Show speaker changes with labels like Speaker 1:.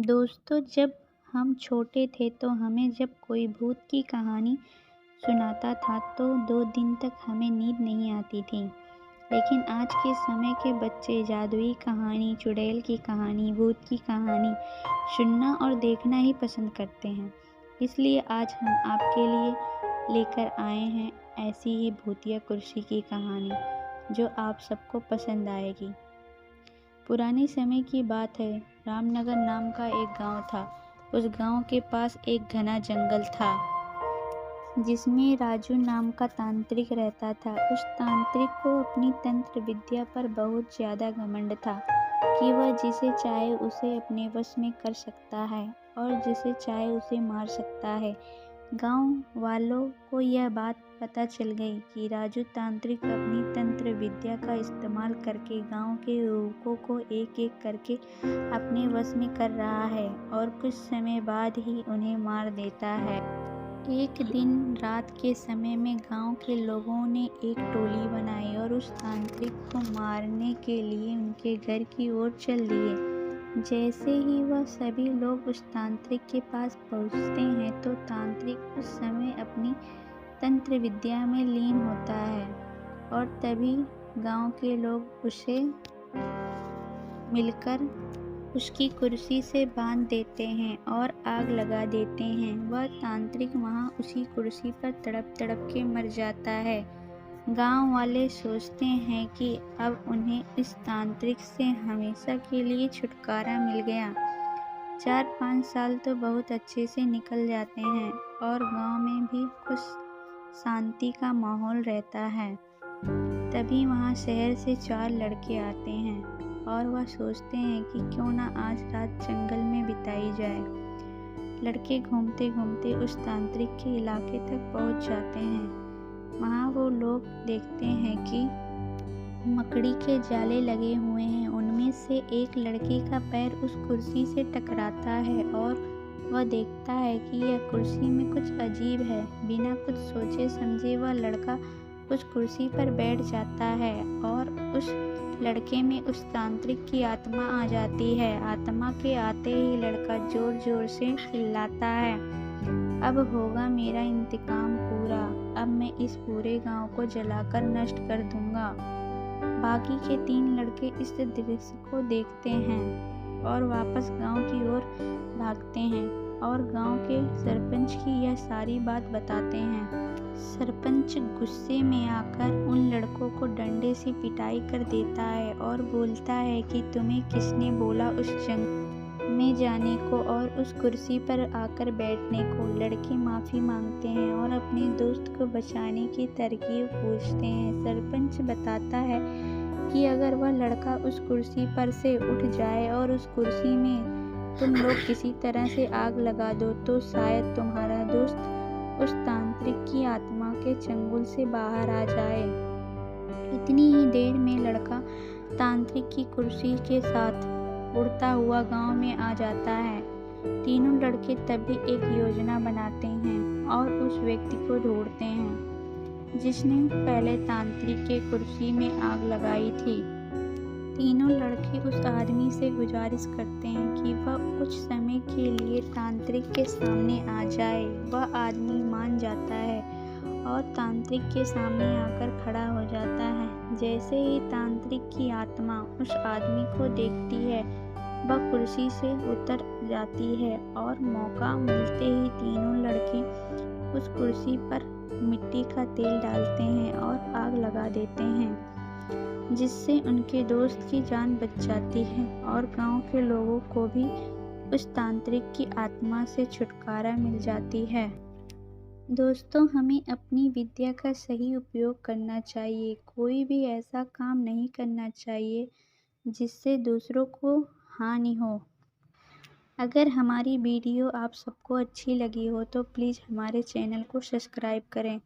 Speaker 1: दोस्तों, जब हम छोटे थे तो हमें जब कोई भूत की कहानी सुनाता था तो 2 दिन तक हमें नींद नहीं आती थी। लेकिन आज के समय के बच्चे जादुई कहानी, चुड़ैल की कहानी, भूत की कहानी सुनना और देखना ही पसंद करते हैं। इसलिए आज हम आपके लिए लेकर आए हैं ऐसी ही भूतिया कुर्सी की कहानी जो आप सबको पसंद आएगी। पुराने समय की बात है। रामनगर नाम का एक गांव था। उस गांव के पास एक घना जंगल था जिसमें राजू नाम का तांत्रिक रहता था। उस तांत्रिक को अपनी तंत्र विद्या पर बहुत ज्यादा घमंड था कि वह जिसे चाहे उसे अपने वश में कर सकता है और जिसे चाहे उसे मार सकता है। गांव वालों को यह बात पता चल गई कि राजू तांत्रिक अपनी तंत्र विद्या का इस्तेमाल करके गांव के युवकों को एक एक करके अपने वश में कर रहा है और कुछ समय बाद ही उन्हें मार देता है। एक दिन रात के समय में गांव के लोगों ने एक टोली बनाई और उस तांत्रिक को मारने के लिए उनके घर की ओर चल दिए। जैसे ही वह सभी लोग उस तांत्रिक के पास पहुंचते हैं तो तांत्रिक उस समय अपनी तंत्र विद्या में लीन होता है और तभी गांव के लोग उसे मिलकर उसकी कुर्सी से बांध देते हैं और आग लगा देते हैं। वह तांत्रिक वहां उसी कुर्सी पर तड़प तड़प के मर जाता है। गांव वाले सोचते हैं कि अब उन्हें इस तांत्रिक से हमेशा के लिए छुटकारा मिल गया। 4-5 साल तो बहुत अच्छे से निकल जाते हैं और गांव में भी कुछ शांति का माहौल रहता है। तभी वहां शहर से 4 लड़के आते हैं और वह सोचते हैं कि क्यों ना आज रात जंगल में बिताई जाए। लड़के घूमते घूमते उस तांत्रिक के इलाके तक पहुंच जाते हैं। वहाँ वो लोग देखते हैं कि मकड़ी के जाले लगे हुए हैं। उनमें से एक लड़के का पैर उस कुर्सी से टकराता है और वह देखता है कि यह कुर्सी में कुछ अजीब है। बिना कुछ सोचे समझे वह लड़का उस कुर्सी पर बैठ जाता है और उस लड़के में उस तांत्रिक की आत्मा आ जाती है। आत्मा के आते ही लड़का जोर जोर से चिल्लाता है, अब होगा मेरा इंतकाम पूरा। अब मैं इस पूरे गांव को जलाकर नष्ट कर दूंगा। बाकी के 3 लड़के इस दृश्य को देखते हैं और वापस गांव की ओर भागते हैं और गांव के सरपंच की यह सारी बात बताते हैं। सरपंच गुस्से में आकर उन लड़कों को डंडे से पिटाई कर देता है और बोलता है कि तुम्हें किसने बोला उस जंगल में जाने को और उस कुर्सी पर आकर बैठने को। लड़के माफ़ी मांगते हैं और अपने दोस्त को बचाने की तरकीब पूछते हैं। सरपंच बताता है कि अगर वह लड़का उस कुर्सी पर से उठ जाए और उस कुर्सी में तुम लोग किसी तरह से आग लगा दो तो शायद तुम्हारा दोस्त उस तांत्रिक की आत्मा के चंगुल से बाहर आ जाए। इतनी ही देर में लड़का तांत्रिक की कुर्सी के साथ उड़ता हुआ गांव में आ जाता है। तीनों लड़के तभी एक योजना बनाते हैं और उस व्यक्ति को ढूंढते हैं जिसने पहले तांत्रिक के कुर्सी में आग लगाई थी। तीनों लड़के उस आदमी से गुजारिश करते हैं कि वह कुछ समय के लिए तांत्रिक के सामने आ जाए। वह आदमी मान जाता है और तांत्रिक के सामने आकर खड़ा हो जाता है। जैसे ही तांत्रिक की आत्मा उस आदमी को देखती है वह कुर्सी से उतर जाती है और मौका मिलते ही तीनों लड़के उस कुर्सी पर मिट्टी का तेल डालते हैं और आग लगा देते हैं, जिससे उनके दोस्त की जान बच जाती है और गांव के लोगों को भी उस तांत्रिक की आत्मा से छुटकारा मिल जाती है। दोस्तों, हमें अपनी विद्या का सही उपयोग करना चाहिए। कोई भी ऐसा काम नहीं करना चाहिए जिससे दूसरों को हानि हो। अगर हमारी वीडियो आप सबको अच्छी लगी हो तो प्लीज़ हमारे चैनल को सब्सक्राइब करें।